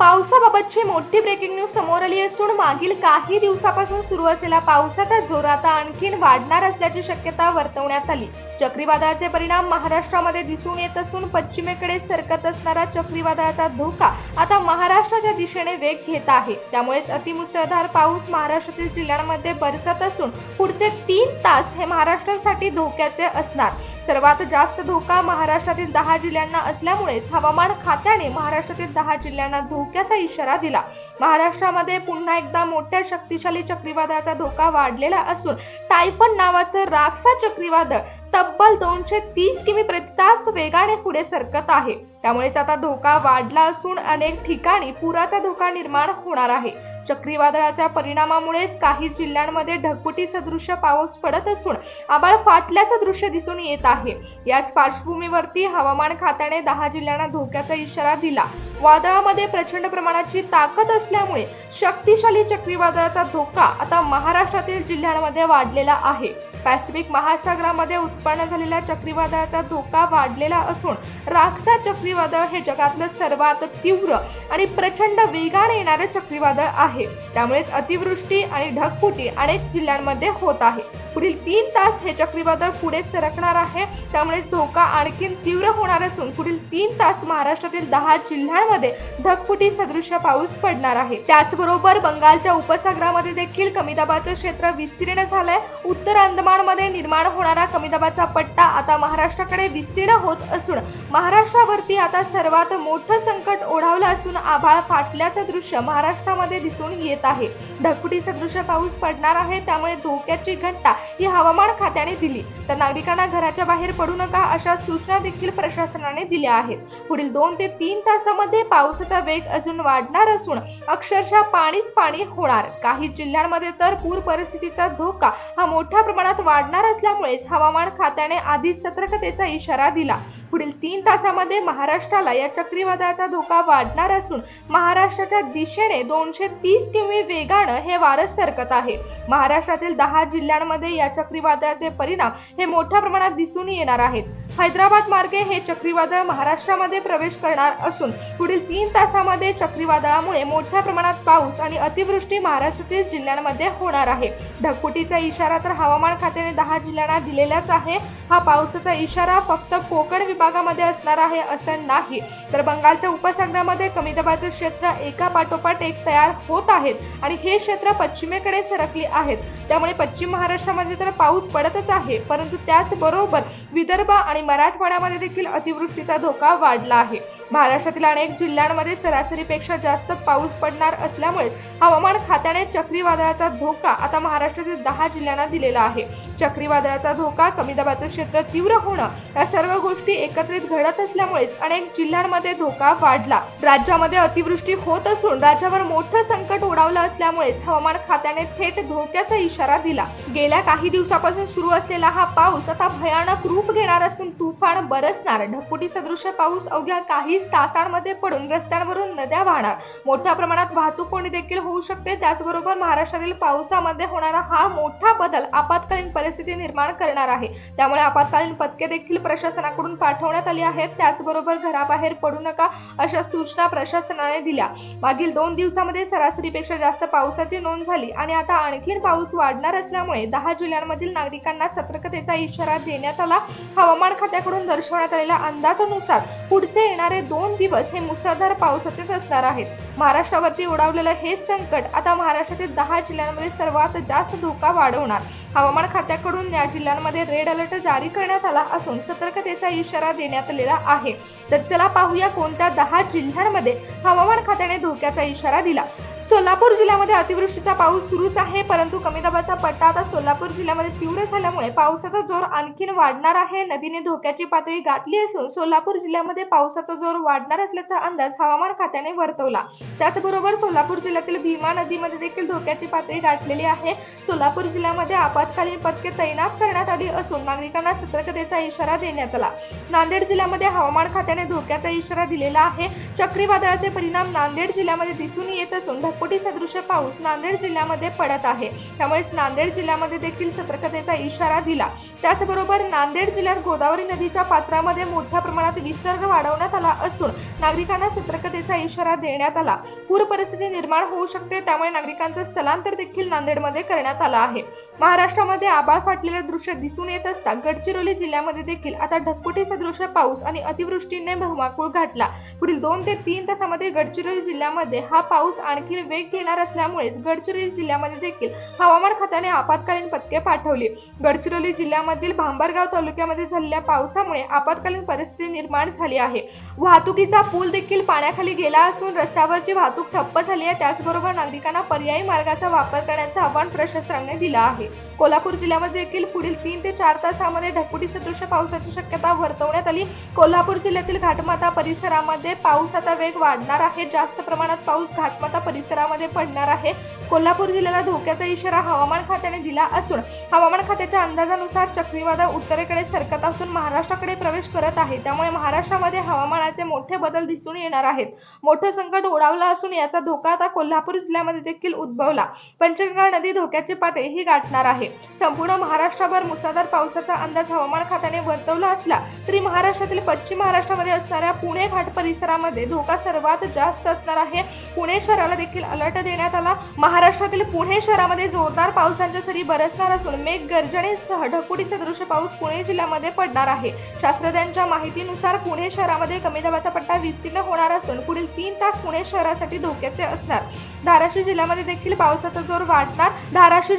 पावसाबाबतची मोठी breaking news समोर आली असून मागील काही दिवसापासून सुरू असलेला पावसाचा जोर आता आणखीन वाढणार असल्याची शक्यता वर्तवण्यात आली। चक्रीवादळाचे परिणाम महाराष्ट्रामध्ये दिसून येत असून पश्चिमेकडे सरकत असणारा चक्रीवादळाचा धोका आता महाराष्ट्राच्या दिशेने वेग घेत आहे। त्यामुळेच अतिमुसळधार पाऊस महाराष्ट्रातील जिल्ह्यांमध्ये बरसत असून पुढचे 3 तास हे महाराष्ट्रासाठी धोक्याचे असणार। सर्वात जास्त धोका महाराष्ट्रातील 10 जिल्ह्यांना असल्यामुळेच हवामान खात्याने महाराष्ट्रातील 10 जिल्ह्यांना धोक्याचा इशारा दिला। महाराष्ट्रामध्ये पुन्हा एकदा मोठ्या शक्तिशाली चक्रीवादळाचा धोका वाढलेला असून टायफन नावाचं राक्सा चक्रीवादळ तब्बल 230 किमी प्रति तास वेगाने पुढे सरकत आहे। त्यामुळेच आता धोका वाढला असून अनेक ठिकाणी पुराचा धोका निर्माण होणार आहे। चक्रीवादळाच्या परिणामामुळेच काही जिल्ह्यांमध्ये ढगफुटी सदृश्य पाऊस पडत असून आभाळ फाटल्याचं दृश्य दिसून येत आहे। याच पार्श्वभूमीवरती हवामान खात्याने 10 जिल्ह्यांना धोक्याचा इशारा दिला। वादळामध्ये प्रचंड प्रमाणाची ताकद असल्यामुळे शक्तिशाली चक्रीवादळाचा धोका आता महाराष्ट्रातील जिल्ह्यांमध्ये वाढलेला आहे। पॅसिफिक महासागरामध्ये उत्पन्न झालेल्या चक्रीवादळाचा धोका वाढलेला असून राक्सा चक्रीवादळ हे जगातलं सर्वात तीव्र आणि प्रचंड वेगाने येणारे चक्रीवादळ आहे। त्यामुळेच अतिवृष्टी आणि ढगफुटी अनेक जिल्ह्यांमध्ये होत आहे। पुढील 3 तास हे चक्रीवादळ पुढे सरकणार आहे। त्यामुळे धोका आणखीन तीव्र होणार असून पुढील 3 तास महाराष्ट्रातील 10 जिल्ह्यांमध्ये ढगफुटी सदृश्य पाऊस पडणार आहे। त्याचबरोबर बंगालच्या उपसागरामध्ये देखील कमी दाबाचं क्षेत्र विस्तीर्ण झालंय। उत्तर अंदमानमध्ये निर्माण होणारा कमी दाबाचा पट्टा आता महाराष्ट्राकडे विस्तीर्ण होत असून महाराष्ट्रावरती आता सर्वात मोठं संकट ओढावलं असून आभाळ फाटल्याचं दृश्य महाराष्ट्रामध्ये दिसून येत आहे। ढगफुटी सदृश्य पाऊस पडणार आहे। त्यामुळे धोक्याची घंटा ही हवामान खात्याने दिली, तर नागरिकांना घराच्या बाहेर पडू नका अशा सूचना देखील प्रशासनाने दिल्या आहेत। पुढील 2 ते 3 तासामध्ये पावसाचा वेग अजून वाढणार असून अक्षरशः पाणीच पाणी होणार। काही जिल्ह्यांमध्ये तर पूर परिस्थितीचा धोका हा मोठ्या प्रमाणात वाढणार असल्यामुळेच हवामान खात्याने आधीच सतर्कतेचा इशारा दिला। पुढील 3 तासामध्ये महाराष्ट्राला या चक्रीवादळाचा धोका वाढणार असून महाराष्ट्राच्या दिशेने 230 किमी वेगानं हे वारं सरकत आहे। महाराष्ट्रातील 10 जिल्ह्यांमध्ये या चक्रीवादळाचे परिणाम हे मोठ्या प्रमाणात दिसून येणार आहेत। हैदराबाद मार्गे हे चक्रीवादळ महाराष्ट्रामध्ये प्रवेश करणार असून पुढील 3 तासामध्ये चक्रीवादळामुळे मोठ्या प्रमाणात पाऊस आणि अतिवृष्टी महाराष्ट्रातील जिल्ह्यांमध्ये होणार आहे। ढगफुटीचा इशारा तर हवामान खात्याने 10 जिल्ह्यांना दिलेलाच आहे। हा पावसाचा इशारा फक्त कोकण विभागामध्ये असणार आहे असं नाही, तर बंगालच्या उपसागरामध्ये कमी दाबाचे क्षेत्र एका पाठोपाठ एक तयार होत आहेत आणि हे क्षेत्र पश्चिमेकडे सरकले आहेत। त्यामुळे पश्चिम महाराष्ट्रामध्ये तर पाऊस पडतच आहे, परंतु त्याचबरोबर विदर्भ आणि मराठवाड्यामध्ये देखील अतिवृष्टीचा धोका वाढला आहे। महाराष्ट्रातील अनेक जिल्ह्यांमध्ये सरासरीपेक्षा जास्त पाऊस पडणार असल्यामुळे हवामान खात्याने चक्रीवादळाचा धोका आता महाराष्ट्रातील 10 जिल्ह्यांना दिलेला आहे। चक्रीवादळाचा धोका, कमी दाबाचे क्षेत्र तीव्र होणं या सर्व गोष्टी एकत्रित घडत असल्यामुळेच अनेक जिल्ह्यांमध्ये धोका वाढला। राज्यामध्ये अतिवृष्टी होत असून राज्यावर मोठं संकट ओढावलं असल्यामुळेच हवामान खात्याने थेट धोक्याचा इशारा दिला। गेल्या काही दिवसापासून सुरू असलेला हा पाऊस आता भयानक रूप घेणार असून तुफान बरसणार। ढगफुटी सदृश्य पाऊस अवघ्या काही तासांमध्ये पडून रस्त्यांवरून नद्या वाहणार, मोठ्या प्रमाणात वाहतूक कोंडी देखील होऊ शकते। त्याचबरोबर महाराष्ट्रातील पावसामध्ये होणारा हा मोठा बदल आपत्कालीन परिस्थिती निर्माण करणार आहे। त्यामुळे आपत्कालीन पथके देखील प्रशासनाकडून पाठवण्यात आली आहेत। त्याचबरोबर घराबाहेर पडू नका अशा सूचना प्रशासनाने दिल्या। मागील 2 दिवसांमध्ये सरासरीपेक्षा जास्त पावसाची नोंद झाली आणि आता आणखीन पाऊस वाढणार असल्यामुळे 10 जिल्ह्यांमधील नागरिकांना सतर्कतेचा इशारा देण्यात आला। हवामान खात्याकडून दर्शवण्यात आलेल्या अंदाजानुसार पुढचे येणारे 2 दिवस हे मुसळधार पावसाचेच असणार आहेत। महाराष्ट्रावरती ओढावलेलं हे संकट आता महाराष्ट्रातील 10 जिल्ह्यांमध्ये सर्वात जास्त धोका वाढवणार। हवामान खात्याकडून या जिल्ह्यांमध्ये रेड अलर्ट जारी करण्यात आला असून सतर्कतेचा इशारा देण्यात आलेला आहे। तर चला पाहूया कोणत्या 10 जिल्ह्यांमध्ये हवामान खात्याने धोक्याचा इशारा दिला। सोलापूर जिल्ह्यामध्ये अतिवृष्टीचा पाऊस सुरूच आहे, परंतु कमी दाबाचा पट्टा आता सोलापूर जिल्ह्यामध्ये तीव्र झाल्यामुळे पावसाचा जोर आणखीन वाढणार आहे। नदीने धोक्याची पातळी गाठली असून सोलापूर जिल्ह्यामध्ये पावसाचा जोर वाढणार असल्याचा अंदाज हवामान खात्याने वर्तवला। त्याचबरोबर सोलापूर जिल्ह्यातील भीमा नदीमध्ये देखील धोक्याची पातळी गाठलेली आहे। सोलापूर जिल्ह्यामध्ये आपत्कालीन पथके तैनात करण्यात आली असून नागरिकांना सतर्कतेचा इशारा देण्यात आला। नांदेड जिल्ह्यामध्ये हवामान खात्याने धोक्याचा इशारा दिलेला आहे। चक्रीवादळाचे परिणाम नांदेड जिल्ह्यामध्ये दिसून येत असून ढगफुटी सदृश पाऊस नांदेड जिल्ह्यामध्ये पडत आहे। त्यामुळे नांदेड जिल्ह्यामध्ये देखील सतर्कतेचा इशारा दिला। त्याचबरोबर नांदेड जिल्ह्यात गोदावरी नदीच्या पात्रामध्ये मोठ्या प्रमाणात विसर्ग वाढवण्यात आला असून नागरिकांना सतर्कतेचा इशारा देण्यात आला। पूर परिस्थिती निर्माण होऊ शकते, त्यामुळे नागरिकांचं स्थलांतर देखील नांदेडमध्ये करण्यात आलं आहे। महाराष्ट्रामध्ये आभाळ फाटलेले दृश्य दिसून येत असता गडचिरोली जिल्ह्यामध्ये देखील आता ढगफुटी सदृश पाऊस आणि अतिवृष्टीने धुमाकूळ घातला। पुढील 2 ते 3 तासामध्ये गडचिरोली जिल्ह्यामध्ये हा पाऊस आणखी वेग घेणार असल्यामुळे गडचिरोली जिल्ह्यामध्ये देखील हवामान खात्याने आपत्कालीन पथके पाठवली। गडचिरोली जिल्ह्यामधील भांबरगाव तालुक्यामध्ये झालेल्या पावसामुळे आपत्कालीन परिस्थिती निर्माण झाली आहे। वाहतुकीचा पूल देखील पाण्याखाली गेला असून रस्त्यावरची वाहतूक ठप्प झाली आहे। त्याचबरोबर नागरिकांना पर्यायी मार्गाचा वापर करण्याचं आवाहन प्रशासनाने दिलं आहे। कोल्हापूर जिल्ह्यामध्ये देखील पुढील 3 ते 4 तासामध्ये ढगफुटी सदृश पावसाची शक्यता वर्तवण्यात आली। कोल्हापूर जिल्ह्यातील घाटमाता परिसरामध्ये पावसाचा वेग वाढणार आहे। जास्त प्रमाणात पाऊस घाटमाता परिसरामध्ये पडणार आहे। कोल्हापूर जिल्ह्याला धोक्याचा इशारा हवामान खात्याने दिला असून हवामान खात्याच्या अंदाजानुसार चक्रीवादळ उत्तरेकडे सरकत असून महाराष्ट्राकडे प्रवेश करत आहे। त्यामुळे महाराष्ट्रामध्ये हवामानाचे मोठे बदल दिसून येणार आहेत। मोठं संकट ओढावलं असून याचा धोका आता कोल्हापूर जिल्ह्यामध्ये देखील उद्भवला। पंचगंगा नदी धोक्याची पातळी ही गाठणार आहे। संपूर्ण महाराष्ट्रभर मुसळधार पावसाचा अंदाज हवामान खात्याने वर्तवला असला तरी महाराष्ट्रातील पश्चिम महाराष्ट्रामध्ये असणाऱ्या पुणे घाट परिसरामध्ये धोका सर्वात जास्त असणार आहे। पुणे शहराला देखील अलर्ट देण्यात आला। महाराष्ट्रातील पुणे शहरामध्ये जोरदार पावसाच्या सरी बरसणार असून मेघगर्जनेसह ढगफुटी सदृश पाऊस पुणे जिल्ह्यामध्ये पडणार आहे। शास्त्रज्ञांच्या माहितीनुसार पुणे शहरामध्ये कमी दाबाचा पट्टा विस्तीर्ण होणार असून पुढील 3 तास पुणे शहरासाठी धोक्याचे असणार। धाराशिव जिल्ह्यामध्ये देखील पावसाचा जोर वाढणार। धाराशिव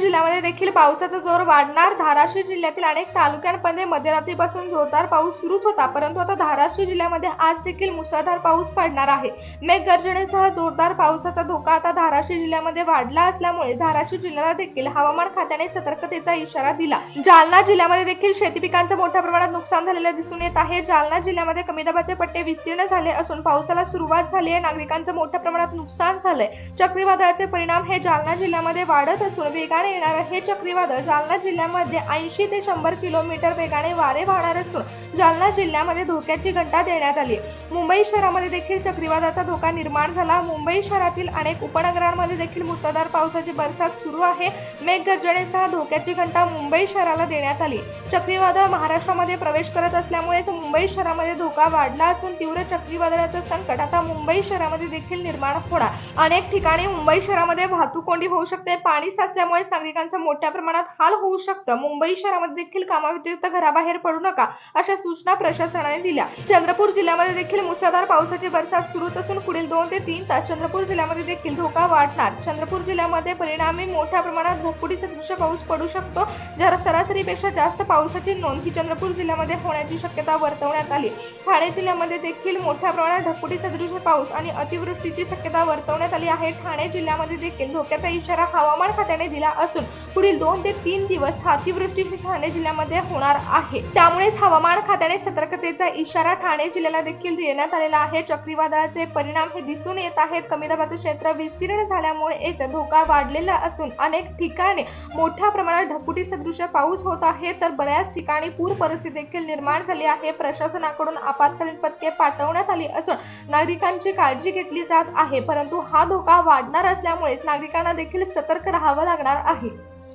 जिल्ह्यातील अनेक तालुक्यांमध्ये मध्यरात्रीपासून जोरदार पाऊस सुरूच होता, परंतु आता धाराशिव जिल्ह्यामध्ये आज देखील मुसळधार पाऊस पडणार आहे। मेघगर्जनेसह जोरदार पावसाचा धोका आता धाराशिव जिल्ह्यामध्ये वाढला असल्यामुळे धाराशिव जिल्ह्याला देखील हवामान खात्याने सतर्कतेचा इशारा दिला। जालना जिल्ह्यामध्ये देखील शेती पिकांचं मोठ्या प्रमाणात नुकसान झालेलं दिसून येत आहे। जालना जिल्ह्यामध्ये कमी दाबाचे पट्टे विस्तीर्ण झाले असून पावसाला सुरुवात झाली आहे। नागरिकांचं मोठ्या प्रमाणात नुकसान झालंय। चक्रीवादळाचे परिणाम हे जालना जिल्ह्यामध्ये वाढत असून वेगाने येणारं हे चक्रीवादळ जालना जिल्ह्यामध्ये 80 ते 100 किलोमीटर वेगाने वारे वाहणार असून जालना जिल्ह्यामध्ये धोक्याची घंटा देण्यात आली। मुंबई शहरामध्ये देखील चक्रीवादळाचा धोका निर्माण झाला। मुंबई शहरातील अनेक उपनगरांमध्ये देखील मुसळधार पावसाची बरसात सुरू आहे। मेघगर्जनेसह धोक्याची घंटा मुंबई शहराला देण्यात आली। चक्रीवादळ महाराष्ट्रामध्ये प्रवेश करत असल्यामुळे मुंबई शहरामध्ये धोका वाढला असून तीव्र चक्रीवादळाचं संकट आता मुंबई शहरामध्ये देखील निर्माण होणार। अनेक ठिकाणी मुंबई शहरामध्ये वाहतूक कोंडी होऊ शकते। पाणी साचल्यामुळे नागरिकांचा मोठ्या प्रमाणात हाल होऊ शकतं। मुंबई शहरामध्ये देखील कामाव्यतिरिक्त घराबाहेर पडू नका अशा सूचना प्रशासनाने दिल्या। चंद्रपूर जिल्ह्यामध्ये देखील मुसळधार पावसाची बरसात सुरूच असून पुढील 2 ते 3 तास चंद्रपूर जिल्ह्यामध्ये देखील धोका वाढणार। चंद्रपूर जिल्ह्यामध्ये परिणामी मोठ्या प्रमाणात ढगफुटी सदृश पाऊस पडू शकतो। जर सरासरीपेक्षा जास्त पावसाची नोंद ही चंद्रपूर जिल्ह्यामध्ये होण्याची शक्यता वर्तवण्यात आली। ठाणे जिल्ह्यामध्ये देखील मोठ्या प्रमाणात ढगफुटी सदृश पाऊस आणि अतिवृष्टीची शक्यता वर्तवण्यात आली आहे। ठाणे जिल्ह्यामध्ये देखील धोक्याचा इशारा हवामान खात्याने दिला असून पुढील 2 ते 3 दिवस अतिवृष्टी ठाणे जिल्ह्यामध्ये होणार आहे। त्यामुळेच हवामान खात्याने सतर्कतेचा इशारा ठाणे जिल्ह्याला देखील देण्यात आलेला आहे। चक्रीवादळाचे परिणाम हे दिसून येत आहेत। कमी दाबाचे क्षेत्र विस्तीर्ण झाल्यामुळे याचा धोका वाढलेला असून अनेक ठिकाणी मोठ्या प्रमाणात ढगफुटी सदृश पाऊस होत आहे, तर बऱ्याच ठिकाणी पूर परिस्थिती देखील निर्माण झाली आहे। प्रशासनाकडून आपत्कालीन पथके पाठवण्यात आली असून नागरिकांची काळजी घेतली जात आहे, परंतु हा धोका वाढणार असल्यामुळे नागरिकांना देखील सतर्क राहावं लागणार आहे।